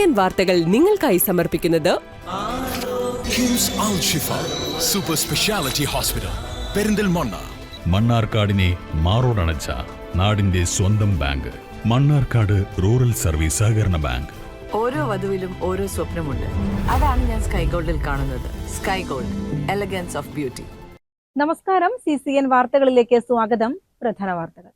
CCN വാർത്തകൾ നിങ്ങൾക്കായി സമർപ്പിക്കുന്നത് കിംസ് അൽ ഷിഫ സൂപ്പർ സ്പെഷ്യാലിറ്റി ഹോസ്പിറ്റൽ പെരിന്തൽമണ്ണ. മണ്ണാർക്കാടിനെ മാറോടണച്ച നാടിന്റെ സ്വന്തം ബാങ്ക് മണ്ണാർക്കാട് റൂറൽ സർവീസ് സഹകരണ ബാങ്ക്. ഓരോ വധുവിലും ഓരോ സ്വപ്നമുണ്ട്. അതാണ് ഞാൻ സ്കൈ ഗോൾഡിൽ കാണുന്നത്. Sky gold, elegance of beauty. നമസ്കാരം, CCN വാർത്തകളിലേക്ക് സ്വാഗതം. പ്രധാന വാർത്തകൾ.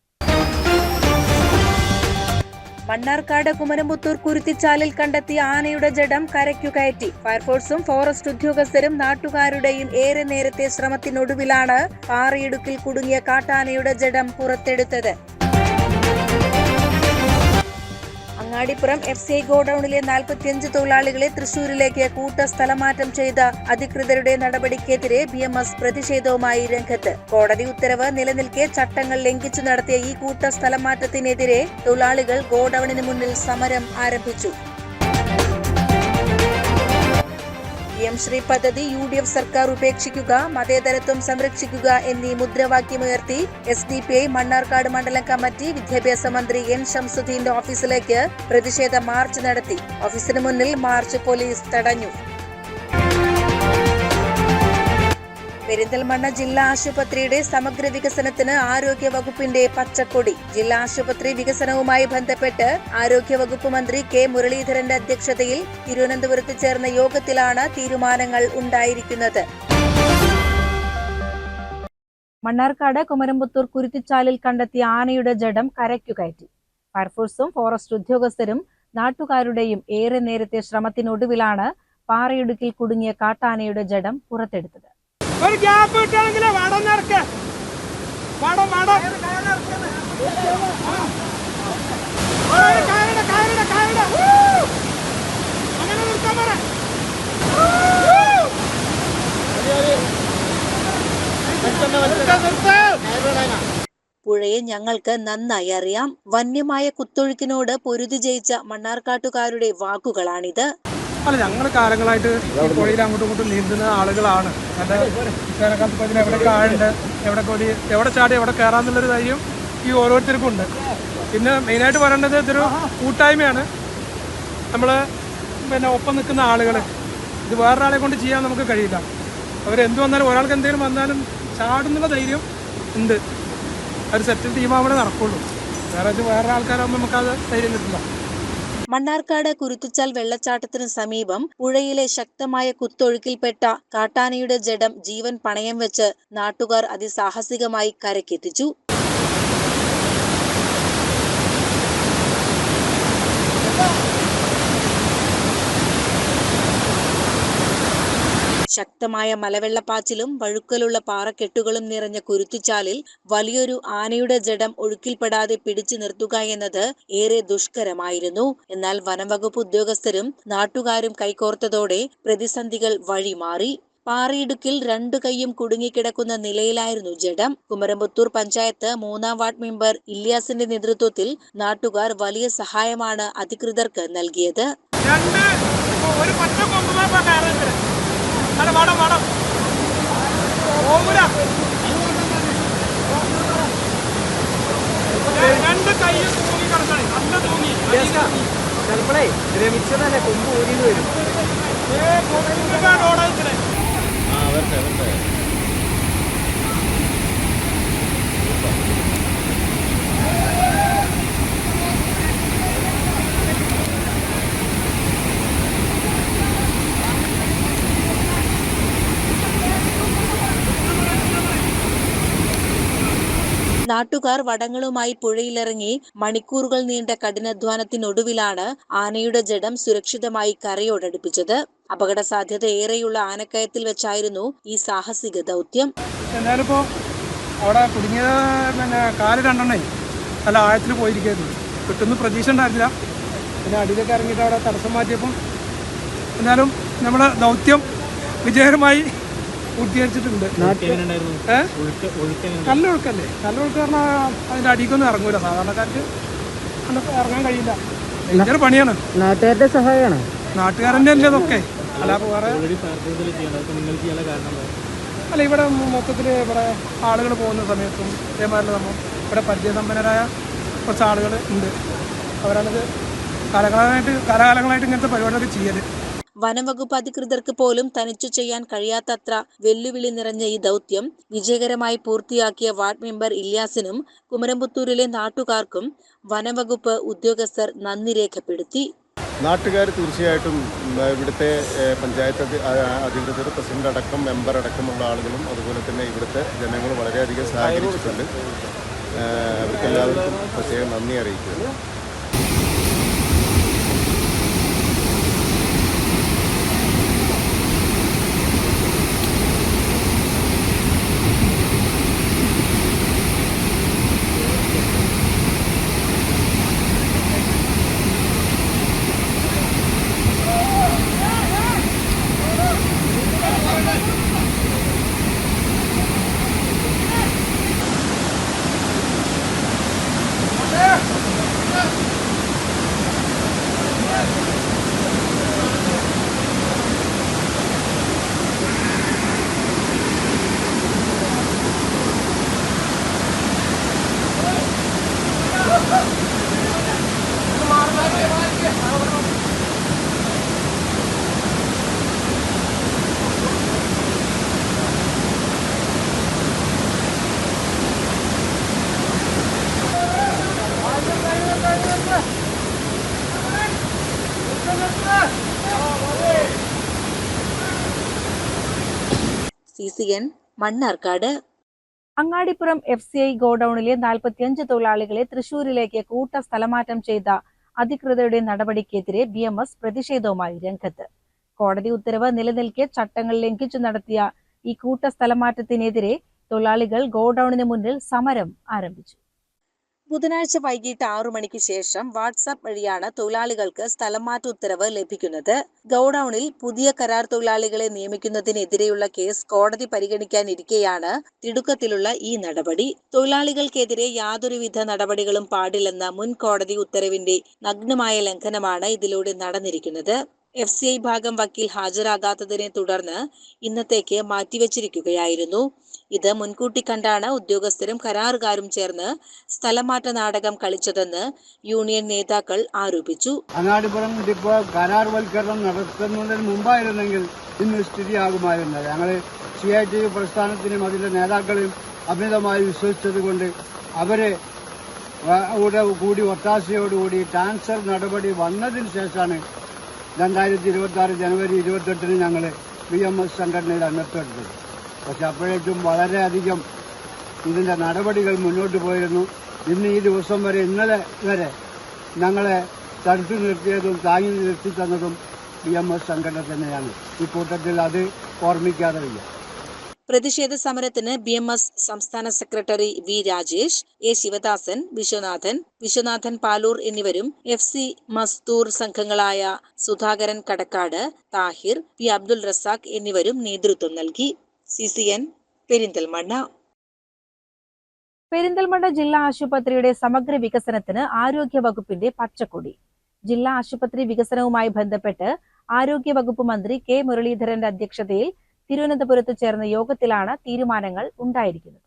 മണ്ണാർക്കാട് കുമരംപുത്തൂർ കുരുത്തിച്ചാലിൽ കണ്ടെത്തിയ ആനയുടെ ജഡം കരയ്ക്കു കയറ്റി. ഫയർഫോഴ്സും ഫോറസ്റ്റ് ഉദ്യോഗസ്ഥരും നാട്ടുകാരുടെയും ഏറെ നേരത്തെ ശ്രമത്തിനൊടുവിലാണ് പാറയിടുക്കിൽ കുടുങ്ങിയ കാട്ടാനയുടെ ജഡം പുറത്തെടുത്തത്. അങ്ങാടിപ്പുറം FCI ഗോഡൌണിലെ 45 തൊഴിലാളികളെ തൃശൂരിലേക്ക് കൂട്ട സ്ഥലമാറ്റം ചെയ്ത അധികൃതരുടെ നടപടിക്കെതിരെ BMS പ്രതിഷേധവുമായി രംഗത്ത്. കോടതി ഉത്തരവ് നിലനിൽക്കെ ചട്ടങ്ങൾ ലംഘിച്ചു നടത്തിയ ഈ കൂട്ട സ്ഥലമാറ്റത്തിനെതിരെ തൊഴിലാളികൾ ഗോഡൌണിന് മുന്നിൽ സമരം ആരംഭിച്ചു. PM ശ്രീ പദ്ധതി UDF സർക്കാർ ഉപേക്ഷിക്കുക, മതേതരത്വം സംരക്ഷിക്കുക എന്നീ മുദ്രാവാക്യമുയർത്തി SDPI മണ്ണാർക്കാട് മണ്ഡലം കമ്മിറ്റി വിദ്യാഭ്യാസ മന്ത്രി N ഷംസുദ്ദീന്റെ ഓഫീസിലേക്ക് പ്രതിഷേധ മാർച്ച് നടത്തി. ഓഫീസിന് മുന്നിൽ മാർച്ച് പോലീസ് തടഞ്ഞു. പെരിന്തൽമണ്ണ ജില്ലാ ആശുപത്രിയുടെ സമഗ്ര വികസനത്തിന് ആരോഗ്യ വകുപ്പിന്റെ പച്ചക്കൊടി. ജില്ലാ ആശുപത്രി വികസനവുമായി ബന്ധപ്പെട്ട് ആരോഗ്യ വകുപ്പ് മന്ത്രി K മുരളീധരന്റെ അധ്യക്ഷതയിൽ തിരുവനന്തപുരത്ത് ചേർന്ന യോഗത്തിലാണ് തീരുമാനങ്ങൾ ഉണ്ടായിരിക്കുന്നത്. മണ്ണാർക്കാട് കുമരംപുത്തൂർ കുരുത്തിച്ചാലിൽ കണ്ടെത്തിയ ആനയുടെ ജഡം കരയ്ക്കു കയറ്റി. ഫയർഫോഴ്സും ഫോറസ്റ്റ് ഉദ്യോഗസ്ഥരും നാട്ടുകാരുടെയും ഏറെ നേരത്തെ ശ്രമത്തിനൊടുവിലാണ് പാറയിടുക്കിൽ കുടുങ്ങിയ കാട്ടാനയുടെ ജഡം പുറത്തെടുത്തത്. ഒരു ഗ്യാപ്പ് കിട്ടുകയാണെങ്കിൽ വടം നിറക്ക് വടം അങ്ങനെ നിർത്താൻ പറ. പുഴയെ ഞങ്ങൾക്ക് നന്നായി അറിയാം. വന്യമായ കുത്തൊഴുക്കിനോട് പൊരുതി ജയിച്ച മണ്ണാർക്കാട്ടുകാരുടെ വാക്കുകളാണിത്. അല്ല, ഞങ്ങൾ കാലങ്ങളായിട്ട് ഈ പുഴയിൽ അങ്ങോട്ടും ഇങ്ങോട്ടും നീന്തുന്ന ആളുകളാണ്. എൻ്റെ വേനൽക്കാലത്ത് പതിന് എവിടെ കാഴുണ്ട്, എവിടെ ചാടി എവിടെ കയറാമെന്നുള്ളൊരു ധൈര്യം ഈ ഓരോരുത്തർക്കും ഉണ്ട്. പിന്നെ മെയിനായിട്ട് പറയേണ്ടത് ഇതൊരു കൂട്ടായ്മയാണ്. നമ്മൾ ഒപ്പം നിൽക്കുന്ന ആളുകൾ, ഇത് വേറൊരാളെ കൊണ്ട് ചെയ്യാൻ നമുക്ക് കഴിയില്ല. അവരെന്ത് വന്നാലും ഒരാൾക്ക് എന്തെങ്കിലും വന്നാലും ചാടുന്നുള്ള ധൈര്യം ഉണ്ട്. ഒരു സെറ്റിൽ ടീമാകുമ്പോഴേ നടക്കുള്ളൂ. വേറെ ആൾക്കാരാകുമ്പോൾ നമുക്കത് ധൈര്യം കിട്ടില്ല. മണ്ണാർക്കാട് കുരുത്തിച്ചാൽ വെള്ളച്ചാട്ടത്തിനു സമീപം പുഴയിലെ ശക്തമായ കുത്തൊഴുക്കിൽപ്പെട്ട കാട്ടാനയുടെ ജഡം ജീവൻ പണയം വെച്ച് നാട്ടുകാർ അതിസാഹസികമായി കരക്കെത്തിച്ചു. ശക്തമായ മലവെള്ളപ്പാച്ചിലും വഴുക്കലുള്ള പാറക്കെട്ടുകളും നിറഞ്ഞ കുരുത്തിച്ചാലിൽ വലിയൊരു ആനയുടെ ജഡം ഒഴുക്കിൽപ്പെടാതെ പിടിച്ചു നിർത്തുക എന്നത് ഏറെ ദുഷ്കരമായിരുന്നു. എന്നാൽ വനംവകുപ്പ് ഉദ്യോഗസ്ഥരും നാട്ടുകാരും കൈകോർത്തതോടെ പ്രതിസന്ധികൾ വഴിമാറി. പാറയിടുക്കിൽ 2 കൈയും കുടുങ്ങിക്കിടക്കുന്ന നിലയിലായിരുന്നു ജഡം. കുമരംപുത്തൂർ പഞ്ചായത്ത് 3-ാം വാർഡ് മെമ്പർ ഇല്യാസിന്റെ നേതൃത്വത്തിൽ നാട്ടുകാർ വലിയ സഹായമാണ് അധികൃതർക്ക് നൽകിയത്. ചിലപ്പോഴേ രമിച്ചതല്ലേ കൊമ്പ് ഊരിന്ന് വരും. നാട്ടുകാർ വടങ്ങളുമായി പുഴയിലിറങ്ങി മണിക്കൂറുകൾ നീണ്ട കഠിനാധ്വാനത്തിനൊടുവിലാണ് ആനയുടെ ജഡം സുരക്ഷിതമായി കരയോടടുപ്പിച്ചത്. അപകട സാധ്യത ഏറെയുള്ള ആനക്കയത്തിൽ വെച്ചായിരുന്നു ഈ സാഹസിക ദൗത്യം. എന്തായാലും ഇപ്പോൾ അവിടെ കുടുങ്ങിയ കാല് 2 നല്ല ആഴത്തിൽ പോയിരിക്കുന്നു. കിട്ടുന്ന പ്രതീക്ഷ ഉണ്ടായിരുന്നില്ല. പിന്നെ അടിയിലേക്ക് ഇറങ്ങിയിട്ട് അവിടെ തടസ്സം മാറ്റിയപ്പം എന്തായാലും നമ്മുടെ ദൗത്യം വിജയകരമായി പൂർത്തീകരിച്ചിട്ടുണ്ട്. നല്ല ഒഴുക്കല്ലേ, നല്ല ഒഴുക്ക് പറഞ്ഞാൽ അതിൻ്റെ അടിക്കൊന്നും ഇറങ്ങൂല. സാധാരണക്കാർക്ക് ഇറങ്ങാൻ കഴിയില്ല. ഭയങ്കര പണിയാണ്. നാട്ടുകാരുടെ സഹായമാണ്. നാട്ടുകാരൻ്റെ അല്ലേ ഇതൊക്കെ. അല്ല വേറെ അല്ല, ഇവിടെ മൊത്തത്തിൽ ഇവിടെ ആളുകൾ പോകുന്ന സമയത്തും ഇതേമാതിരി നമ്മൾ ഇവിടെ പരിചയസമ്പന്നരായ കുറച്ച് ആളുകൾ ഉണ്ട്. അവരാണിത് കാലകാലങ്ങളായിട്ട് ഇങ്ങനത്തെ പരിപാടിയൊക്കെ ചെയ്യല്. വനംവകുപ്പ് അധികൃതർക്ക് പോലും തനിച്ചു ചെയ്യാൻ കഴിയാത്തത്ര വെല്ലുവിളി നിറഞ്ഞ ഈ ദൗത്യം വിജയകരമായി പൂർത്തിയാക്കിയ വാർഡ് മെമ്പർ ഇല്യാസിനും കുമരംപുത്തൂരിലെ നാട്ടുകാർക്കും വനംവകുപ്പ് ഉദ്യോഗസ്ഥർ നന്ദി രേഖപ്പെടുത്തി. നാട്ടുകാർ തീർച്ചയായിട്ടും ഇവിടുത്തെ പഞ്ചായത്ത് അധികൃതർ, പ്രസിഡന്റ് അടക്കം, മെമ്പർ അടക്കമുള്ള ആളുകളും അതുപോലെ തന്നെ ഇവിടുത്തെ ജനങ്ങൾ വളരെയധികം സഹകരിച്ചിട്ടുണ്ട്. അവർക്കെല്ലാവർക്കും പ്രത്യേകം നന്ദി അറിയിക്കുന്നു. CCN മണ്ണാർക്കാട്. അങ്ങാടിപ്പുറം FCI ഗോഡൌണിലെ 45 തൊഴിലാളികളെ തൃശൂരിലേക്ക് കൂട്ട സ്ഥലമാറ്റം ചെയ്ത അധികൃതരുടെ നടപടിക്കെതിരെ BMS പ്രതിഷേധവുമായി രംഗത്ത്. കോടതി ഉത്തരവ് നിലനിൽക്കെ ചട്ടങ്ങൾ ലംഘിച്ചു നടത്തിയ ഈ കൂട്ട സ്ഥലമാറ്റത്തിനെതിരെ തൊഴിലാളികൾ ഗോഡൌണിന് മുന്നിൽ സമരം ആരംഭിച്ചു. ബുധനാഴ്ച വൈകിട്ട് 6 മണിക്ക് ശേഷം വാട്സാപ്പ് വഴിയാണ് തൊഴിലാളികൾക്ക് സ്ഥലംമാറ്റ ഉത്തരവ് ലഭിക്കുന്നത്. ഗോഡൌണിൽ പുതിയ കരാർ തൊഴിലാളികളെ നിയമിക്കുന്നതിനെതിരെയുള്ള കേസ് കോടതി പരിഗണിക്കാനിരിക്കെയാണ് തിടുക്കത്തിലുള്ള ഈ നടപടി. തൊഴിലാളികൾക്കെതിരെ യാതൊരുവിധ നടപടികളും പാടില്ലെന്ന മുൻ കോടതി ഉത്തരവിന്റെ നഗ്നമായ ലംഘനമാണ് ഇതിലൂടെ നടന്നിരിക്കുന്നത്. FCI ഭാഗം വക്കീൽ ഹാജരാകാത്തതിനെ തുടർന്ന് ഇന്നത്തേക്ക് മാറ്റിവെച്ചിരിക്കുകയായിരുന്നു. ഇത് മുൻകൂട്ടി കണ്ടാണ് ഉദ്യോഗസ്ഥരും കരാറുകാരും ചേർന്ന് സ്ഥലമാറ്റ നാടകം കളിച്ചതെന്ന് യൂണിയൻ നേതാക്കൾ ആരോപിച്ചു. അങ്ങാടിപ്പുറം ഡിപ്പോ കരാർവൽക്കരണം നടത്തുന്നതിന് മുമ്പായിരുന്നെങ്കിൽ ഇന്ന് സ്ഥിതിയാകുമായിരുന്നു. ഞങ്ങൾ CITU പ്രസ്ഥാനത്തിനും അതിന്റെ നേതാക്കളെയും അമിതമായി വിശ്വസിച്ചത് കൊണ്ട് അവരെ കൂടി ഒത്താശയോടുകൂടി ട്രാൻസ്ഫർ നടപടി വന്നതിന് ശേഷമാണ് 2026 ജനുവരി 28 ഞങ്ങൾ BMS സംഘടനയിൽ അംഗത്വമെടുത്തത്. പക്ഷെ അപ്പോഴേക്കും വളരെയധികം ഇതിന്റെ നടപടികൾ മുന്നോട്ട് പോയിരുന്നു. ഇന്ന് ഈ ദിവസം വരെ, ഇന്നലെ വരെ ഞങ്ങളെ തടുത്തു നിർത്തിയതും താങ്ങി നിർത്തി തന്നതും BMS സംഘടന തന്നെയാണ്. ഈ കൂട്ടത്തിൽ അത് ഓർമ്മിക്കാതെ വയ്യ. പ്രതിഷേധ സമരത്തിന് BMS സംസ്ഥാന secretary V Rajesh, A Sivadasan, Viswanathan Palur എന്നിവരും FC മസ്തൂർ സംഘങ്ങളായ സുധാകരൻ കടക്കാട്, താഹിർ, P അബ്ദുൽ റസാഖ് എന്നിവരും നേതൃത്വം നൽകി. CCN പെരിന്തൽമണ്ണ. പെരിന്തൽമണ്ണ ജില്ലാ ആശുപത്രിയുടെ സമഗ്ര വികസനത്തിന് ആരോഗ്യ വകുപ്പിന്റെ പച്ചക്കൊടി. ജില്ലാ ആശുപത്രി വികസനവുമായി ബന്ധപ്പെട്ട് ആരോഗ്യ വകുപ്പ് മന്ത്രി K മുരളീധരന്റെ അധ്യക്ഷതയിൽ തിരുവനന്തപുരത്ത് ചേർന്ന യോഗത്തിലാണ് തീരുമാനങ്ങൾ ഉണ്ടായിരിക്കുന്നത്.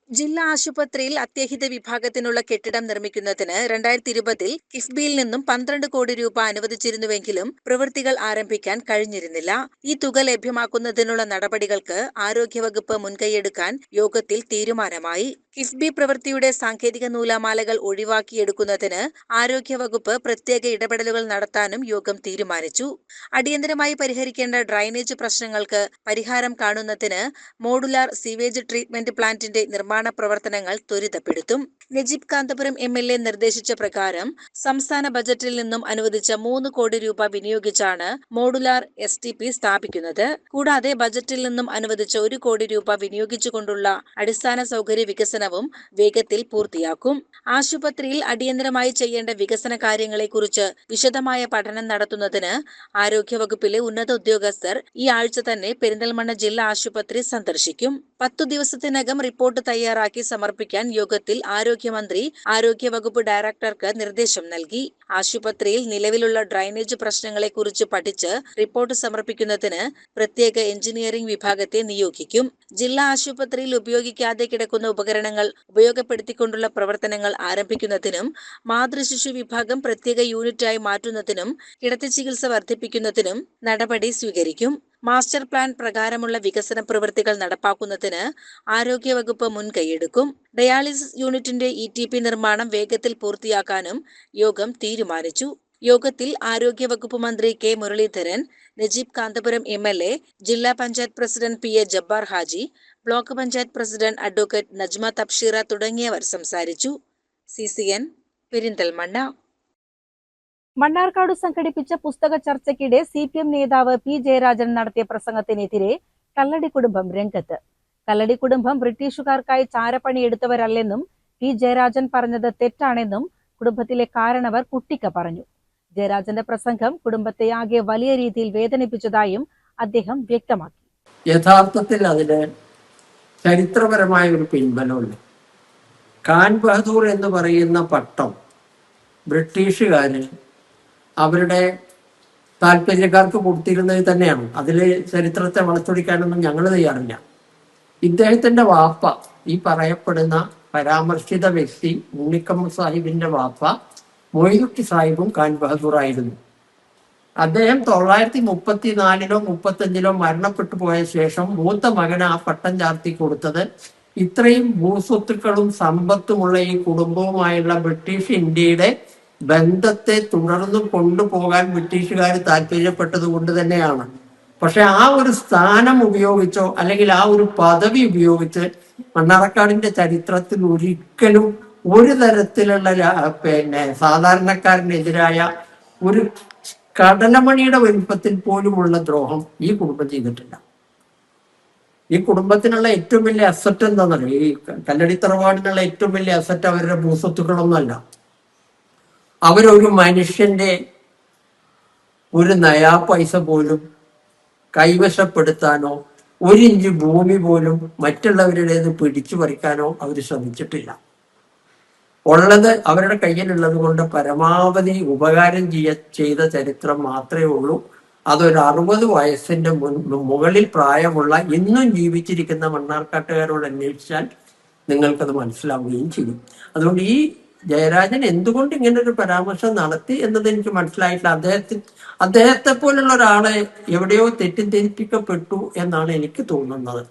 ജില്ലാ ആശുപത്രിയിൽ അത്യാഹിത വിഭാഗത്തിനുള്ള കെട്ടിടം നിർമ്മിക്കുന്നതിന് 2020 കിഫ്ബിയിൽ നിന്നും 12 കോടി രൂപ അനുവദിച്ചിരുന്നുവെങ്കിലും പ്രവൃത്തികൾ ആരംഭിക്കാൻ കഴിഞ്ഞിരുന്നില്ല. ഈ തുക ലഭ്യമാക്കുന്നതിനുള്ള നടപടികൾക്ക് ആരോഗ്യവകുപ്പ് മുൻകൈയെടുക്കാൻ യോഗത്തിൽ തീരുമാനമായി. കിഫ്ബി പ്രവൃത്തിയുടെ സാങ്കേതിക നൂലാമാലകൾ ഒഴിവാക്കിയെടുക്കുന്നതിന് ആരോഗ്യവകുപ്പ് പ്രത്യേക ഇടപെടലുകൾ നടത്താനും യോഗം തീരുമാനിച്ചു. അടിയന്തരമായി പരിഹരിക്കേണ്ട ഡ്രൈനേജ് പ്രശ്നങ്ങൾക്ക് പരിഹാരം കാണുന്നതിന് മോഡുലാർ സീവേജ് ട്രീറ്റ്മെന്റ് പ്ലാന്റിന്റെ നിർമ്മാണ പ്രവർത്തനങ്ങൾ ത്വരിതപ്പെടുത്തും. നജീബ് കാന്തപുരം MLA നിർദ്ദേശിച്ച പ്രകാരം സംസ്ഥാന ബജറ്റിൽ നിന്നും അനുവദിച്ച 3 കോടി രൂപ വിനിയോഗിച്ചാണ് മോഡുലാർ STP സ്ഥാപിക്കുന്നത്. കൂടാതെ ബജറ്റിൽ നിന്നും അനുവദിച്ച 1 കോടി രൂപ വിനിയോഗിച്ചുകൊണ്ടുള്ള അടിസ്ഥാന സൗകര്യ വികസനവും വേഗത്തിൽ പൂർത്തിയാക്കും. ആശുപത്രിയിൽ അടിയന്തരമായി ചെയ്യേണ്ട വികസന കാര്യങ്ങളെക്കുറിച്ച് വിശദമായ പഠനം നടത്തുന്നതിന് ആരോഗ്യവകുപ്പിലെ ഉന്നത ഉദ്യോഗസ്ഥർ ഈ ആഴ്ച തന്നെ പെരിന്തൽമണ്ണ ജില്ലാ ആശുപത്രി സന്ദർശിക്കും. 10 ദിവസത്തിനകം റിപ്പോർട്ട് തയ്യാറാക്കി തയ്യാറാക്കി സമർപ്പിക്കാൻ യോഗത്തിൽ ആരോഗ്യമന്ത്രി ആരോഗ്യവകുപ്പ് ഡയറക്ടർക്ക് നിർദ്ദേശം നൽകി. ആശുപത്രിയിൽ നിലവിലുള്ള ഡ്രൈനേജ് പ്രശ്നങ്ങളെക്കുറിച്ച് പഠിച്ച് റിപ്പോർട്ട് സമർപ്പിക്കുന്നതിന് പ്രത്യേക എഞ്ചിനീയറിംഗ് വിഭാഗത്തെ നിയോഗിക്കും. ജില്ലാ ആശുപത്രിയിൽ ഉപയോഗിക്കാതെ കിടക്കുന്ന ഉപകരണങ്ങൾ ഉപയോഗപ്പെടുത്തിക്കൊണ്ടുള്ള പ്രവർത്തനങ്ങൾ ആരംഭിക്കുന്നതിനും മാതൃശിശു വിഭാഗം പ്രത്യേക യൂണിറ്റായി മാറ്റുന്നതിനും കിടത്തി ചികിത്സ വർദ്ധിപ്പിക്കുന്നതിനും നടപടി സ്വീകരിക്കും. മാസ്റ്റർ പ്ലാൻ പ്രകാരമുള്ള വികസന പ്രവൃത്തികൾ നടപ്പാക്കുന്നതിന് ആരോഗ്യവകുപ്പ് മുൻകൈയെടുക്കും. ഡയാലിസിസ് യൂണിറ്റിന്റെ ETP നിർമ്മാണം വേഗത്തിൽ പൂർത്തിയാക്കാനും യോഗം തീരുമാനിച്ചു. യോഗത്തിൽ ആരോഗ്യവകുപ്പ് മന്ത്രി K. മുരളീധരൻ, നജീബ് കാന്തപുരം MLA, ജില്ലാ panchayat president PA Jabbar Haji, block panchayat president advocate Najma Thabsheera തുടങ്ങിയവർ സംസാരിച്ചു. CCN പെരിന്തൽമണ്ണ. മണ്ണാർക്കാട് സംഘടിപ്പിച്ച പുസ്തക ചർച്ചയ്ക്കിടെ CPM നേതാവ് P. ജയരാജൻ നടത്തിയ പ്രസംഗത്തിനെതിരെ കല്ലടി കുടുംബം രംഗത്ത്. കല്ലടി കുടുംബം ബ്രിട്ടീഷുകാർക്കായി ചാരപ്പണിയെടുത്തവരല്ലെന്നും P. ജയരാജൻ പറഞ്ഞത് തെറ്റാണെന്നും കുടുംബത്തിലെ കാരണവർ കുട്ടിക്ക പറഞ്ഞു. ജയരാജന്റെ പ്രസംഗം കുടുംബത്തെ ആകെ വലിയ രീതിയിൽ വേദനിപ്പിച്ചതായും അദ്ദേഹം വ്യക്തമാക്കി. യഥാർത്ഥത്തിൽ അതിന് ചരിത്രപരമായ ഒരു പിൻബലമുണ്ട്. ഖാൻ ബഹദൂർ എന്ന് പറയുന്ന പട്ടം ബ്രിട്ടീഷുകാര് അവരുടെ താല്പര്യക്കാർക്ക് കൊടുത്തിരുന്നത് തന്നെയാണ്. അതിൽ ചരിത്രത്തെ വളച്ചൊടിക്കാനൊന്നും ഞങ്ങൾ തയ്യാറില്ല. ഇദ്ദേഹത്തിന്റെ വാപ്പ, ഈ പറയപ്പെടുന്ന പരാമർശിത വ്യക്തി ഉണ്ണിക്കമ്മ സാഹിബിന്റെ വാപ്പ മൊയ്തുട്ടി സാഹിബും ഖാൻ ബഹദൂർ ആയിരുന്നു. അദ്ദേഹം 1934 35 മരണപ്പെട്ടു പോയ ശേഷം മൂത്ത മകന് ആ പട്ടം ചാർത്തി കൊടുത്തത് ഇത്രയും ഭൂസ്വത്തുക്കളും സമ്പത്തുമുള്ള ഈ കുടുംബവുമായുള്ള ബ്രിട്ടീഷ് ഇന്ത്യയുടെ ബന്ധത്തെ തുടർന്ന് കൊണ്ടുപോകാൻ ബ്രിട്ടീഷുകാർ താല്പര്യപ്പെട്ടത് കൊണ്ട് തന്നെയാണ്. പക്ഷെ ആ ഒരു സ്ഥാനം ഉപയോഗിച്ചോ അല്ലെങ്കിൽ ആ ഒരു പദവി ഉപയോഗിച്ച് മണ്ണാർക്കാടിന്റെ ചരിത്രത്തിൽ ഒരിക്കലും ഒരു തരത്തിലുള്ള സാധാരണക്കാരനെതിരായ ഒരു കടലമണിയുടെ വലുപ്പത്തിൽ പോലുമുള്ള ദ്രോഹം ഈ കുടുംബം ചെയ്തിട്ടില്ല. ഈ കുടുംബത്തിനുള്ള ഏറ്റവും വലിയ അസറ്റ് എന്താണെന്നറിയോ? ഈ കല്ലടി തറവാടിനുള്ള ഏറ്റവും വലിയ അസറ്റ് അവരുടെ ഭൂസ്വത്തുക്കളൊന്നുമല്ല. അവരൊരു മനുഷ്യന്റെ ഒരു നയാ പൈസ പോലും കൈവശപ്പെടുത്താനോ 1 ഇഞ്ച് ഭൂമി പോലും മറ്റുള്ളവരുടേത് പിടിച്ചു പറിക്കാനോ അവർ ശ്രമിച്ചിട്ടില്ല. ഉള്ളത് അവരുടെ കയ്യിലുള്ളത് കൊണ്ട് പരമാവധി ഉപകാരം ചെയ്ത ചരിത്രം മാത്രമേ ഉള്ളൂ. അതൊരു 60 വയസ്സിന്റെ മുകളിൽ പ്രായമുള്ള ഇന്നും ജീവിച്ചിരിക്കുന്ന മണ്ണാർക്കാട്ടുകാരോട് അന്വേഷിച്ചാൽ നിങ്ങൾക്കത് മനസ്സിലാവുകയും ചെയ്യും. അതുകൊണ്ട് ഈ ജയരാജൻ എന്തുകൊണ്ട് ഇങ്ങനെ ഒരു പരാമർശം നടത്തി എന്നത് എനിക്ക് മനസ്സിലായിട്ടില്ല. അദ്ദേഹത്തെ പോലുള്ള ഒരാളെ എവിടെയോ തെറ്റിദ്ധരിപ്പിക്കപ്പെട്ടു എന്നാണ് എനിക്ക് തോന്നുന്നത്.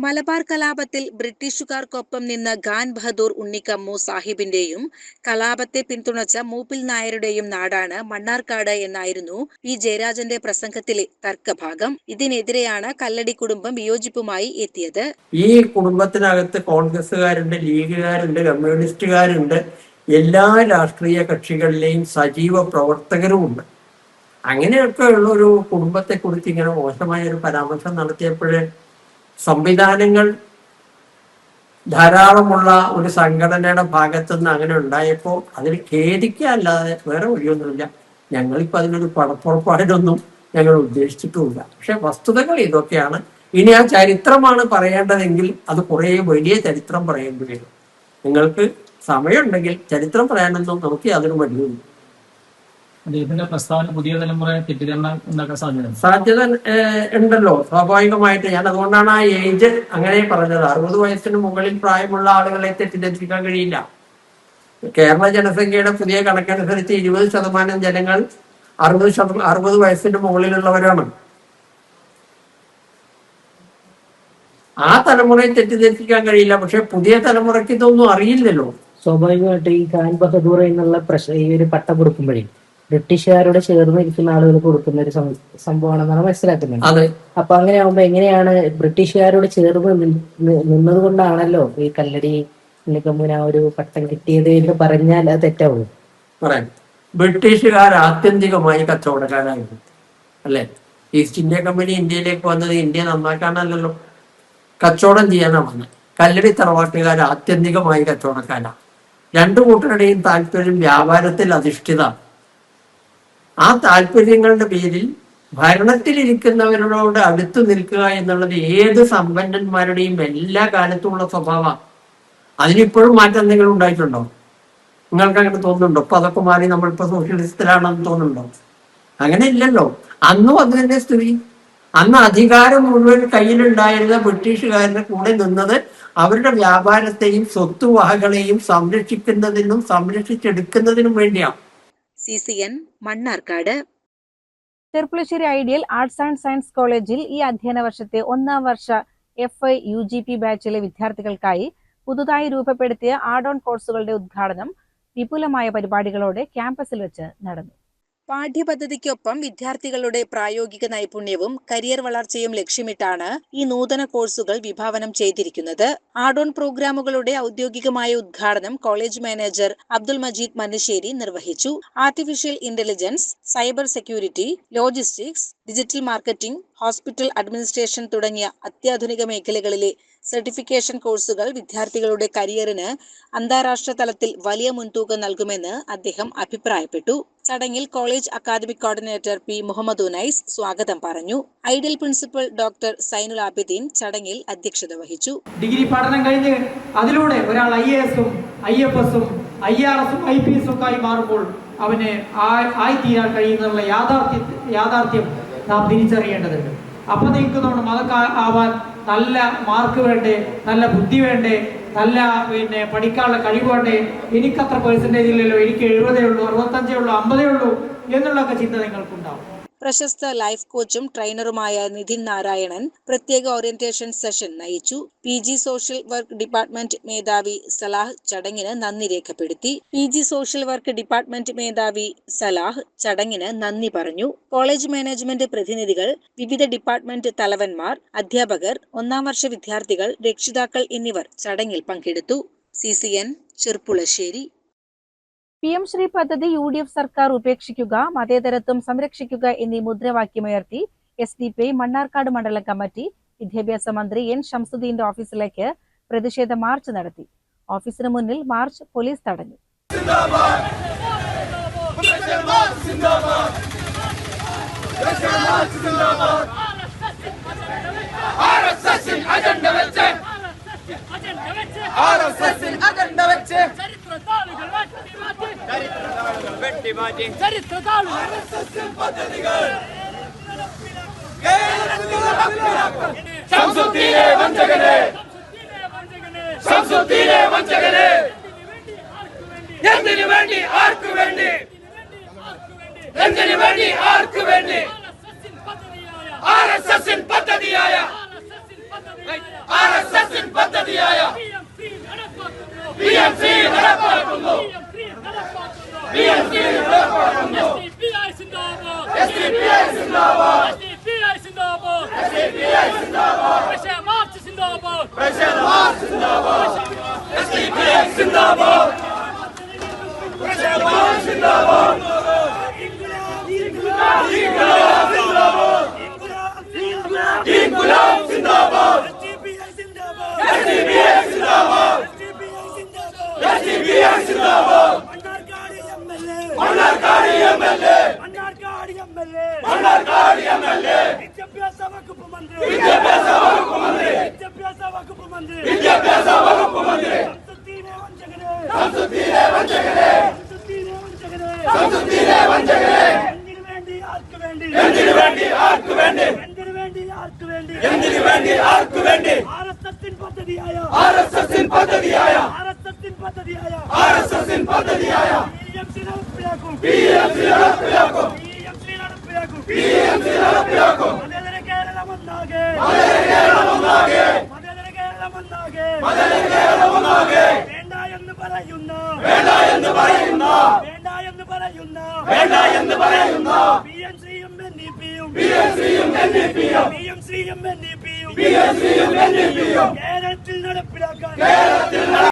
മലബാർ കലാപത്തിൽ ബ്രിട്ടീഷുകാർക്കൊപ്പം നിന്ന ഖാൻ ബഹദൂർ ഉണ്ണിക്കമ്മു സാഹിബിന്റെയും കലാപത്തെ പിന്തുണച്ച മൂപ്പിൽ നായരുടെയും നാടാണ് മണ്ണാർക്കാട് എന്നായിരുന്നു P. ജയരാജന്റെ പ്രസംഗത്തിലെ തർക്കഭാഗം. ഇതിനെതിരെയാണ് കല്ലടി കുടുംബം വിയോജിപ്പുമായി എത്തിയത്. ഈ കുടുംബത്തിനകത്ത് കോൺഗ്രസ്സുകാരുണ്ട്, ലീഗുകാരുണ്ട്, കമ്മ്യൂണിസ്റ്റുകാരുണ്ട്, എല്ലാ രാഷ്ട്രീയ കക്ഷികളിലെയും സജീവ പ്രവർത്തകരുമുണ്ട്. അങ്ങനെയൊക്കെ ഉള്ള ഒരു കുടുംബത്തെ കുറിച്ച് ഇങ്ങനെ മോശമായ ഒരു പരാമർശം നടത്തിയപ്പോഴേ സംവിധാനങ്ങൾ ധാരാളമുള്ള ഒരു സംഘടനയുടെ ഭാഗത്തുനിന്ന് അങ്ങനെ ഉണ്ടായപ്പോൾ അതിൽ ഖേദിക്കുക അല്ലാതെ വേറെ വഴിയൊന്നുമില്ല. ഞങ്ങളിപ്പോൾ അതിനൊരു പടപ്പുറപ്പാടിനൊന്നും ഞങ്ങൾ ഉദ്ദേശിച്ചിട്ടുമില്ല. പക്ഷെ വസ്തുതകൾ ഇതൊക്കെയാണ്. ഇനി ആ ചരിത്രമാണ് പറയേണ്ടതെങ്കിൽ അത് കുറേ വലിയ ചരിത്രം പറയേണ്ടി വരും. നിങ്ങൾക്ക് സമയമുണ്ടെങ്കിൽ ചരിത്രം പറയാനൊന്നും നമുക്ക് യാതൊരു മടിയുമില്ല. ഇതിന്റെ പ്രസ്താവന പുതിയ തലമുറ തെറ്റിദ്ധാരണ ഉണ്ടാക്കാൻ സാധ്യത ഉണ്ടല്ലോ, സ്വാഭാവികമായിട്ട്. ഞാൻ അതുകൊണ്ടാണ് ആ ഏജ് അങ്ങനെ പറഞ്ഞത്. 60 വയസ്സിന് മുകളിൽ പ്രായമുള്ള ആളുകളെ തെറ്റിദ്ധരിപ്പിക്കാൻ കഴിയില്ല. കേരള ജനസംഖ്യയുടെ പുതിയ കണക്കനുസരിച്ച് 20% ജനങ്ങൾ 60 വയസ്സിന് മുകളിലുള്ളവരാണ്. ആ തലമുറയെ തെറ്റിദ്ധരിപ്പിക്കാൻ കഴിയില്ല. പക്ഷെ പുതിയ തലമുറയ്ക്ക് ഇതൊന്നും അറിയില്ലല്ലോ. സ്വാഭാവികമായിട്ട് ഈ ഖാൻ ബഹദൂർ എന്നുള്ള ഈ ഒരു പട്ടം കൊടുക്കുമ്പോഴേ ബ്രിട്ടീഷുകാരോട് ചേർന്ന് ഇരിക്കുന്ന ആളുകൾ കൊടുക്കുന്ന ഒരു സംഭവമാണെന്നാണ് മനസ്സിലാക്കുന്നത്. അപ്പൊ അങ്ങനെ ആവുമ്പോ എങ്ങനെയാണ് ബ്രിട്ടീഷുകാരോട് ചേർന്ന് നിന്നത് കൊണ്ടാണല്ലോ ഈ കല്ലടി ഉണ്ണിക്കമ്മുന ഒരു പട്ടം കിട്ടിയത് എന്ന് പറഞ്ഞാൽ അത് തെറ്റാവുള്ളൂ. പറയാം, ബ്രിട്ടീഷുകാർ ആത്യന്തികമായി കച്ചവടക്കാരായിരുന്നു അല്ലെ? ഈസ്റ്റ് ഇന്ത്യ കമ്പനി ഇന്ത്യയിലേക്ക് വന്നത് ഇന്ത്യ നന്നാക്കാനല്ലല്ലോ, കച്ചവടം ചെയ്യാനാണ് വന്നത്. കല്ലടി തറവാട്ടുകാർ ആത്യന്തികമായി കച്ചവടക്കാരാണ്. രണ്ടു കൂട്ടരുടെയും താല്പര്യം വ്യാപാരത്തിൽ അധിഷ്ഠിത. ആ താല്പര്യങ്ങളുടെ പേരിൽ ഭരണത്തിലിരിക്കുന്നവരോട് അടുത്തു നിൽക്കുക എന്നുള്ളത് ഏത് സമ്പന്നന്മാരുടെയും എല്ലാ കാലത്തുമുള്ള സ്വഭാവമാണ്. അതിനിപ്പോഴും മാറ്റം എന്തെങ്കിലും ഉണ്ടായിട്ടുണ്ടോ? നിങ്ങൾക്ക് അങ്ങനെ തോന്നുന്നുണ്ടോ? ഇപ്പൊ അതൊക്കെ മാറി നമ്മളിപ്പോ സോഷ്യലിസ്റ്റിലാണെന്ന് തോന്നുന്നുണ്ടോ? അങ്ങനെ ഇല്ലല്ലോ. അന്നും അത് തന്നെ സ്ഥിതി. അന്ന് അധികാരം മുഴുവൻ കയ്യിലുണ്ടായിരുന്ന ബ്രിട്ടീഷുകാരുടെ കൂടെ നിന്നത് അവരുടെ വ്യാപാരത്തെയും സ്വത്തുവകകളെയും സംരക്ഷിക്കുന്നതിനും സംരക്ഷിച്ചെടുക്കുന്നതിനും വേണ്ടിയാണ്. CCN Mannarkkad. Cherpulassery ideal arts and science കോളേജിൽ ഈ അധ്യയന വർഷത്തെ 1ാം വർഷ FI UGP ബാച്ചിലെ വിദ്യാർത്ഥികൾക്കായി പുതുതായി രൂപപ്പെടുത്തിയ ആഡ് ഓൺ കോഴ്സുകളുടെ ഉദ്ഘാടനം വിപുലമായ പരിപാടികളോടെ ക്യാമ്പസിൽ വെച്ച് നടന്നു. പാഠ്യപദ്ധതിക്കൊപ്പം വിദ്യാർത്ഥികളുടെ പ്രായോഗിക നൈപുണ്യവും കരിയർ വളർച്ചയും ലക്ഷ്യമിട്ടാണ് ഈ നൂതന കോഴ്സുകൾ വിഭാവനം ചെയ്തിരിക്കുന്നത്. ആഡ് ഓൺ പ്രോഗ്രാമുകളുടെ ഔദ്യോഗികമായ ഉദ്ഘാടനം കോളേജ് മാനേജർ അബ്ദുൽ മജീദ് മന്നശ്ശേരി നിർവഹിച്ചു. Artificial intelligence, cyber security, logistics, digital marketing, hospital administration തുടങ്ങിയ അത്യാധുനിക മേഖലകളിലെ സർട്ടിഫിക്കേഷൻ കോഴ്സുകൾ വിദ്യാർത്ഥികളുടെ കരിയറിന് അന്താരാഷ്ട്ര തലത്തിൽ വലിയ മുൻതൂക്കം നൽകുമെന്ന് അദ്ദേഹം അഭിപ്രായപ്പെട്ടു. ചടങ്ങിൽ college academic coordinator P. Muhammad Unais സ്വാഗതം പറഞ്ഞു. Ideal principal doctor Sainul Abideen ചടങ്ങിൽ അധ്യക്ഷത വഹിച്ചു. ഡിഗ്രി പഠനം കഴിഞ്ഞ് അതിലൂടെ ഒരാൾ IAS-ഉം IFS-ഉം IRS-ഉം IPS-ഉം ഒക്കെ ആയി മാറുമ്പോൾ അവന് ആയിത്തീരാൻ കഴിയുന്നുള്ള യാഥാർത്ഥ്യം നാം തിരിച്ചറിയേണ്ടതുണ്ട്. അപ്പൊ നിൽക്കുന്നതുകൊണ്ട് അതൊക്കെ ആവാൻ നല്ല മാർക്ക് വേണ്ടേ, നല്ല ബുദ്ധി വേണ്ടേ, നല്ല പഠിക്കാനുള്ള കഴിവ് വേണ്ടേ, എനിക്കത്ര പെർസെൻറ്റേജ് ഇല്ലല്ലോ, എനിക്ക് 70 ഉള്ളൂ, 65 ഉള്ളൂ, 50 ഉള്ളൂ എന്നുള്ളൊക്കെ ചിന്ത നിങ്ങൾക്കുണ്ടാവും. പ്രശസ്ത ലൈഫ് കോച്ചും ട്രെയിനറുമായ നിതിൻ നാരായണൻ പ്രത്യേക ഓറിയന്റേഷൻ സെഷൻ നയിച്ചു. PG സോഷ്യൽ വർക്ക് ഡിപ്പാർട്ട്മെന്റ് മേധാവി സലാഹ് ചടങ്ങിന് നന്ദി രേഖപ്പെടുത്തി. PG സോഷ്യൽ വർക്ക് ഡിപ്പാർട്ട്മെന്റ് മേധാവി സലാഹ് ചടങ്ങിന് നന്ദി പറഞ്ഞു. കോളേജ് മാനേജ്മെന്റ് പ്രതിനിധികൾ, വിവിധ ഡിപ്പാർട്ട്മെന്റ് തലവന്മാർ, അധ്യാപകർ, 1ാം വർഷ വിദ്യാർത്ഥികൾ, രക്ഷിതാക്കൾ എന്നിവർ ചടങ്ങിൽ പങ്കെടുത്തു. CCN ചെർപ്പുളശ്ശേരി. PM ശ്രീ പദ്ധതി UDF സർക്കാർ ഉപേക്ഷിക്കുക, മതേതരത്വം സംരക്ഷിക്കുക എന്നീ മുദ്രാവാക്യമുയർത്തി SDPI മണ്ണാർക്കാട് മണ്ഡലം കമ്മിറ്റി വിദ്യാഭ്യാസ മന്ത്രി N. ഷംസുദ്ദീന്റെ ഓഫീസിലേക്ക് പ്രതിഷേധ മാർച്ച് നടത്തി. ഓഫീസിന് മുന്നിൽ മാർച്ച് പോലീസ് തടഞ്ഞു.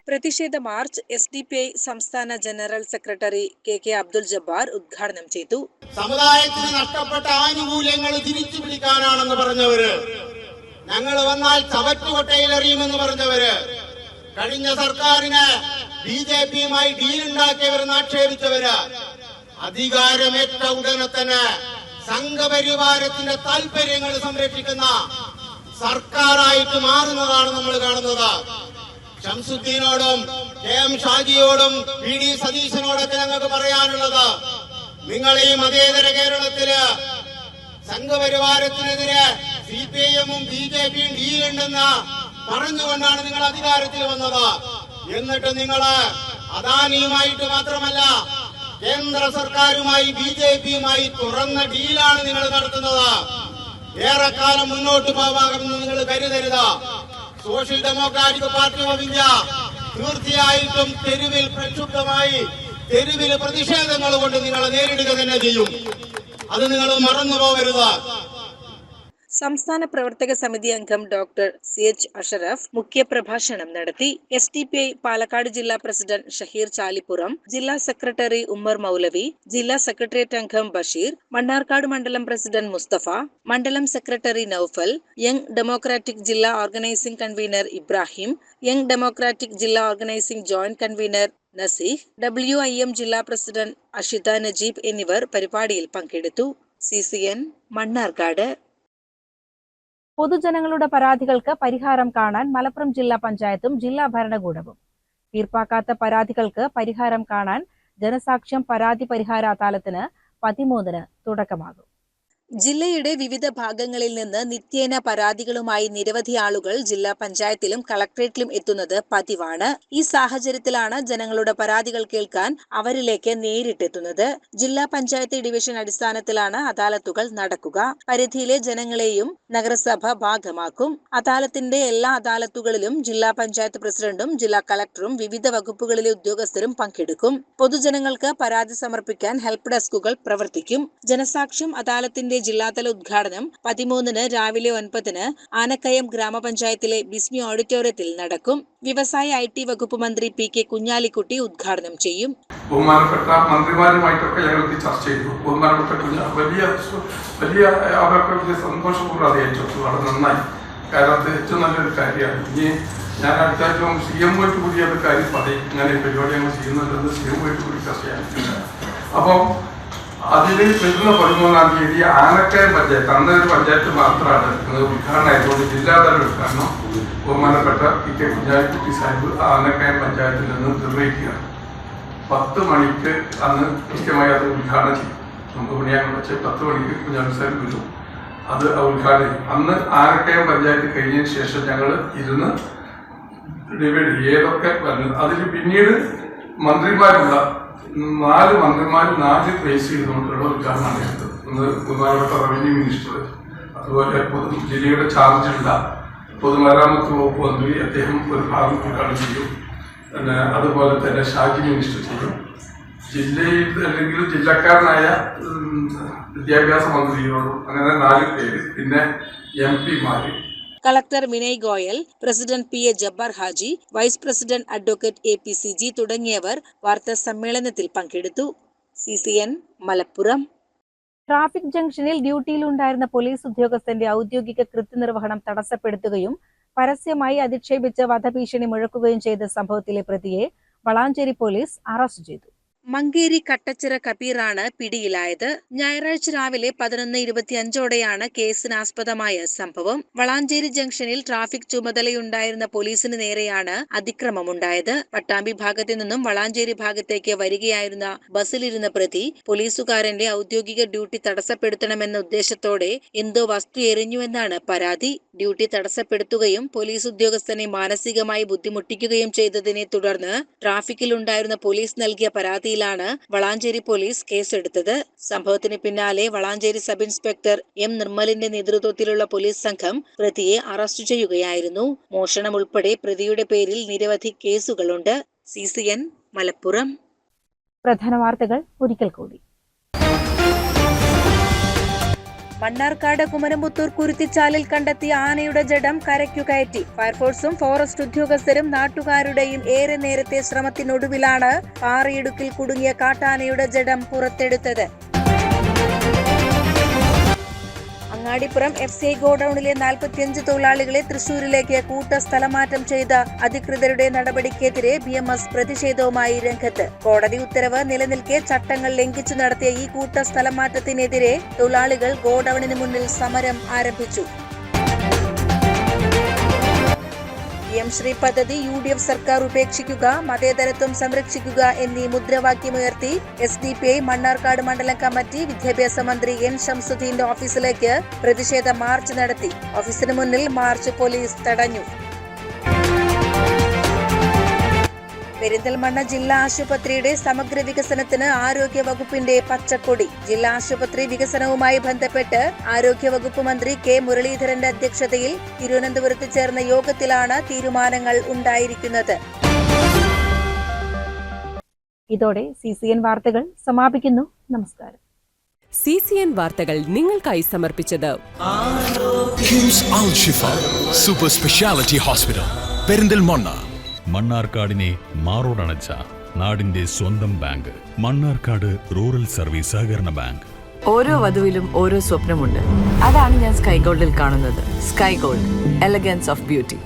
പ്രതിഷേധ മാർച്ച് SDPI സംസ്ഥാന general secretary KK Abdul Jabbar ഉദ്ഘാടനം ചെയ്തു. സമുദായത്തിന് നഷ്ടപ്പെട്ട ആനുകൂല്യങ്ങൾ തിരിച്ചു പിടിക്കാനാണെന്ന് പറഞ്ഞവര്, ഞങ്ങൾ വന്നാൽ ചവറ്റുകൊട്ടയിൽ എറിയുമെന്ന് പറഞ്ഞവര്, കഴിഞ്ഞ സർക്കാരിന് BJPയുമായി ഡീലുണ്ടാക്കിയവരെന്ന് ആക്ഷേപിച്ചവര്, അധികാരമേറ്റ ഉടനെ തന്നെ സംഘപരിവാരത്തിന്റെ താൽപര്യങ്ങൾ സംരക്ഷിക്കുന്ന സർക്കാരായിട്ട് മാറുന്നതാണ് നമ്മൾ കാണുന്നത്. ഷംസുദ്ദീനോടും KM ഷാജിയോടും PD സതീശനോടൊക്കെ ഞങ്ങൾക്ക് പറയാനുള്ളത്, നിങ്ങൾ ഈ മതേതര കേരളത്തില് സംഘപരിവാരത്തിനെതിരെ CPIM-ഉം BJP-യും ഡീലുണ്ടെന്ന് പറഞ്ഞുകൊണ്ടാണ് നിങ്ങൾ അധികാരത്തിൽ വന്നത്. എന്നിട്ട് നിങ്ങള് അദാനിയുമായിട്ട് മാത്രമല്ല കേന്ദ്ര സർക്കാരുമായി BJP-യുമായി തുറന്ന ഡീലാണ് നിങ്ങൾ നടത്തുന്നത്. ഏറെക്കാലം മുന്നോട്ട് പോകാമെന്ന് നിങ്ങൾ കരുതരുത്. Social democratic party of India തീർച്ചയായിട്ടും തെരുവിൽ പ്രക്ഷുബ്ധമായി തെരുവിൽ പ്രതിഷേധങ്ങൾ കൊണ്ട് നിങ്ങളെ നേരിടുക തന്നെ ചെയ്യും. അത് നിങ്ങൾ മറന്നു പോകരുത്. സംസ്ഥാന പ്രവർത്തക സമിതി അംഗം ഡോക്ടർ CH അഷറഫ് മുഖ്യപ്രഭാഷണം നടത്തി. SDPI പാലക്കാട് ജില്ലാ പ്രസിഡന്റ് ഷഹീർ ചാലിപ്പുറം, ജില്ലാ സെക്രട്ടറി ഉമ്മർ മൗലവി, ജില്ലാ സെക്രട്ടേറിയറ്റ് അംഗം ബഷീർ, മണ്ണാർക്കാട് മണ്ഡലം പ്രസിഡന്റ് മുസ്തഫ, മണ്ഡലം സെക്രട്ടറി നൌഫൽ, യങ് ഡെമോക്രാറ്റിക് ജില്ലാ organising convener Ibrahim, young democratic ജില്ലാ organising joint convener Naseeh, WIM ജില്ലാ പ്രസിഡന്റ് അഷിത നജീബ് എന്നിവർ പരിപാടിയിൽ പങ്കെടുത്തു. CCN മണ്ണാർക്കാട്. പൊതുജനങ്ങളുടെ പരാതികൾക്ക് പരിഹാരം കാണാൻ മലപ്പുറം ജില്ലാ പഞ്ചായത്തും ജില്ലാ ഭരണകൂടവും. തീർപ്പാക്കാത്ത പരാതികൾക്ക് പരിഹാരം കാണാൻ ജനസാക്ഷ്യം പരാതി പരിഹാര അദാലത്തിന് 13-ന് തുടക്കമാകും. ജില്ലയുടെ വിവിധ ഭാഗങ്ങളിൽ നിന്ന് നിത്യേന പരാതികളുമായി നിരവധി ആളുകൾ ജില്ലാ പഞ്ചായത്തിലും കളക്ടറേറ്റിലും എത്തുന്നത് പതിവാണ്. ഈ സാഹചര്യത്തിലാണ് ജനങ്ങളുടെ പരാതികൾ കേൾക്കാൻ അവരിലേക്ക് നേരിട്ടെത്തുന്നത്. ജില്ലാ പഞ്ചായത്ത് ഡിവിഷൻ അടിസ്ഥാനത്തിലാണ് അദാലത്തുകൾ നടക്കുക. പരിധിയിലെ ജനങ്ങളെയും നഗരസഭ ഭാഗമാക്കും. അദാലത്തിന്റെ എല്ലാ അദാലത്തുകളിലും ജില്ലാ പഞ്ചായത്ത് പ്രസിഡന്റും ജില്ലാ കളക്ടറും വിവിധ വകുപ്പുകളിലെ ഉദ്യോഗസ്ഥരും പങ്കെടുക്കും. പൊതുജനങ്ങൾക്ക് പരാതി സമർപ്പിക്കാൻ ഹെൽപ്പ് ഡെസ്കുകൾ പ്രവർത്തിക്കും. ജനസാക്ഷ്യം അദാലത്തിന്റെ ജില്ലാതല ഉദ്ഘാടനം 13-ന് രാവിലെ 9-ന് ആനക്കയം ഗ്രാമപഞ്ചായത്തിലെ ബിസ്മി ഓഡിറ്റോറിയത്തിൽ നടക്കും. വ്യവസായ IT വകുപ്പ് മന്ത്രി PK കുഞ്ഞാലിക്കുട്ടി ഉദ്ഘാടനം ചെയ്യും. ബഹുമാനപ്പെട്ട മന്ത്രിമാരുമായിട്ടൊക്കെ ഞങ്ങൾ ചർച്ച ചെയ്തു. ബഹുമാനപ്പെട്ട വലിയ അവർക്ക് വലിയ സന്തോഷപൂർവ്വം അത് ഏറ്റെടുത്തു. വളരെ നന്നായി. കാരണം അത് ഏറ്റവും നല്ലൊരു കാര്യമാണ്. ഇനി ഞാൻ അടുത്താഴ്ച CM കൂടി അത് കാര്യം പറയും. ഇങ്ങനെ പരിപാടി ഞങ്ങൾ ചെയ്യുന്നുണ്ടെന്ന് CM കൂടി ചർച്ച ചെയ്യാൻ. അപ്പം അതിൽ വരുന്ന 13-ാം തീയതി ആനക്കയം പഞ്ചായത്ത്, അന്നൊരു പഞ്ചായത്ത് മാത്രമാണ് ഉദ്ഘാടനം ആയതുകൊണ്ട് ജില്ലാതല ഉദ്ഘാടനം ബഹുമാനപ്പെട്ട PK കുഞ്ഞാലിക്കുട്ടി സാഹിബ് ആനക്കയം പഞ്ചായത്തിൽ നിന്ന് നിർവഹിക്കുകയാണ്. 10 മണിക്ക് അന്ന് കൃത്യമായി അത് ഉദ്ഘാടനം ചെയ്യും. 9 മണിയാണ് വെച്ച് 10 മണിക്ക് കുഞ്ഞാലി സാഹിബ് വരും. അത് ഉദ്ഘാടനം ചെയ്യും. അന്ന് ആനക്കയം പഞ്ചായത്ത് കഴിഞ്ഞതിന് ശേഷം ഞങ്ങൾ ഇരുന്ന് ഡിവൈഡ് ഏതൊക്കെ വരുന്നത്. അതിൽ പിന്നീട് മന്ത്രിമാരുള്ള 4 മന്ത്രിമാർ 4 ഫേസ് ചെയ്തുകൊണ്ടുള്ള ഉദ്ഘാടനമാണ് എടുത്തത്. ഒന്ന് ബഹുമാനപ്പെട്ട റവന്യൂ മിനിസ്റ്റർ, അതുപോലെ ജില്ലയുടെ ചാർജുള്ള പൊതുമരാമത്ത് വകുപ്പ് മന്ത്രി, അദ്ദേഹം ഒരു ഭാഗം ഉദ്ഘാടനം ചെയ്യും. പിന്നെ അതുപോലെ തന്നെ ഷാജി മിനിസ്റ്റർ ചെയ്യും. ജില്ലയിൽ അല്ലെങ്കിൽ ജില്ലക്കാരനായ വിദ്യാഭ്യാസ മന്ത്രിയോടും അങ്ങനെ 4 പേര്, പിന്നെ MP-മാര്. Collector Vinay Goyal, president PA Jabbar Haji, vice president advocate APCG തുടങ്ങിയവർ വാർത്താ സമ്മേളനത്തിൽ പങ്കെടുത്തു. CCN മലപ്പുറം. ട്രാഫിക് ജംഗ്ഷനിൽ ഡ്യൂട്ടിയിലുണ്ടായിരുന്ന പോലീസ് ഉദ്യോഗസ്ഥന്റെ ഔദ്യോഗിക കൃത്യനിർവഹണം തടസ്സപ്പെടുത്തുകയും പരസ്യമായി അധിക്ഷേപിച്ച് വധഭീഷണി മുഴക്കുകയും ചെയ്ത സംഭവത്തിലെ പ്രതിയെ വളാഞ്ചേരി പോലീസ് അറസ്റ്റ് ചെയ്തു. മങ്കേരി കട്ടച്ചിറ കബീറാണ് പിടിയിലായത്. ഞായറാഴ്ച രാവിലെ 11:25ഓടെയാണ് കേസിനാസ്പദമായ സംഭവം. വളാഞ്ചേരി ജംഗ്ഷനിൽ ട്രാഫിക് ചുമതലയുണ്ടായിരുന്ന പോലീസിന് നേരെയാണ് അതിക്രമമുണ്ടായത്. പട്ടാമ്പി ഭാഗത്തു നിന്നും വളാഞ്ചേരി ഭാഗത്തേക്ക് വരികയായിരുന്ന ബസ്സിലിരുന്ന പ്രതി പോലീസുകാരന്റെ ഔദ്യോഗിക ഡ്യൂട്ടി തടസ്സപ്പെടുത്തണമെന്ന ഉദ്ദേശത്തോടെ എന്തോ വസ്തു എറിഞ്ഞുവെന്നാണ് പരാതി. ഡ്യൂട്ടി തടസ്സപ്പെടുത്തുകയും പോലീസ് ഉദ്യോഗസ്ഥനെ മാനസികമായി ബുദ്ധിമുട്ടിക്കുകയും ചെയ്തതിനെ തുടർന്ന് ട്രാഫിക്കിലുണ്ടായിരുന്ന പോലീസ് നൽകിയ പരാതി വളാഞ്ചേരി പോലീസ് കേസെടുത്തത്. സംഭവത്തിന് പിന്നാലെ വളാഞ്ചേരി സബ് ഇൻസ്പെക്ടർ M നിർമ്മലിന്റെ നേതൃത്വത്തിലുള്ള പോലീസ് സംഘം പ്രതിയെ അറസ്റ്റ് ചെയ്യുകയായിരുന്നു. മോഷണം ഉൾപ്പെടെ പ്രതിയുടെ പേരിൽ നിരവധി കേസുകളുണ്ട്. CCN മലപ്പുറം. പ്രധാന വാർത്തകൾ ഒരിക്കൽ കൂടി. മണ്ണാർക്കാട് കുമരംപുത്തൂർ കുരുത്തിച്ചാലിൽ കണ്ടെത്തിയ ആനയുടെ ജഡം കരയ്ക്കു കയറ്റി. ഫയർഫോഴ്സും ഫോറസ്റ്റ് ഉദ്യോഗസ്ഥരും നാട്ടുകാരുടെയും ഏറെ നേരത്തെ ശ്രമത്തിനൊടുവിലാണ് പാറയിടുക്കിൽ കുടുങ്ങിയ കാട്ടാനയുടെ ജഡം പുറത്തെടുത്തത്. അങ്ങാടിപ്പുറം FCI ഗോഡൌണിലെ 45 തൊഴിലാളികളെ തൃശൂരിലേക്ക് കൂട്ട സ്ഥലമാറ്റം ചെയ്ത അധികൃതരുടെ നടപടിക്കെതിരെ BMS പ്രതിഷേധവുമായി രംഗത്ത്. കോടതി ഉത്തരവ് നിലനിൽക്കെ ചട്ടങ്ങൾ ലംഘിച്ചു നടത്തിയ ഈ കൂട്ട സ്ഥലമാറ്റത്തിനെതിരെ തൊഴിലാളികൾ ഗോഡൌണിന് മുന്നിൽ സമരം ആരംഭിച്ചു. M എം ശ്രീ പദ്ധതി UDF സർക്കാർ ഉപേക്ഷിക്കുക, മതേതരത്വം സംരക്ഷിക്കുക എന്നീ മുദ്രാവാക്യമുയർത്തി SDPI മണ്ണാർക്കാട് മണ്ഡലം കമ്മിറ്റി വിദ്യാഭ്യാസ മന്ത്രി N ഷംസുദ്ദീന്റെ ഓഫീസിലേക്ക് പ്രതിഷേധ മാർച്ച് നടത്തി. ഓഫീസിന് മുന്നിൽ മാർച്ച് പോലീസ് തടഞ്ഞു. പെരിന്തൽമണ്ണ ജില്ലാ ആശുപത്രിയുടെ സമഗ്ര വികസനത്തിന് ആരോഗ്യ വകുപ്പിന്റെ പച്ചക്കൊടി. ജില്ലാ ആശുപത്രി വികസനവുമായി ബന്ധപ്പെട്ട് ആരോഗ്യവകുപ്പ് മന്ത്രി K മുരളീധരന്റെ അധ്യക്ഷതയിൽ തിരുവനന്തപുരത്ത് ചേർന്ന യോഗത്തിലാണ് തീരുമാനങ്ങൾ ഉണ്ടായിരിക്കുന്നത്. ഇതോടെ CCN വാർത്തകൾ സമാപിക്കുന്നു. നമസ്കാരം. CCN വാർത്തകൾ നിങ്ങൾക്കായി സമർപ്പിച്ചത് കിംസ് അൽ ഷിഫ സൂപ്പർ സ്പെഷ്യാലിറ്റി ഹോസ്പിറ്റൽ പെരിന്തൽമണ്ണ. മണ്ണാർക്കാടിനെ മാറോടണച്ച നാടിന്റെ സ്വന്തം ബാങ്ക് മണ്ണാർക്കാട് റൂറൽ സർവീസ് സഹകരണ ബാങ്ക്. ഓരോ വധുവിലും ഓരോ സ്വപ്നമുണ്ട്. അതാണ് ഞാൻ സ്കൈ ഗോൾഡിൽ കാണുന്നത്. Sky gold, elegance of beauty.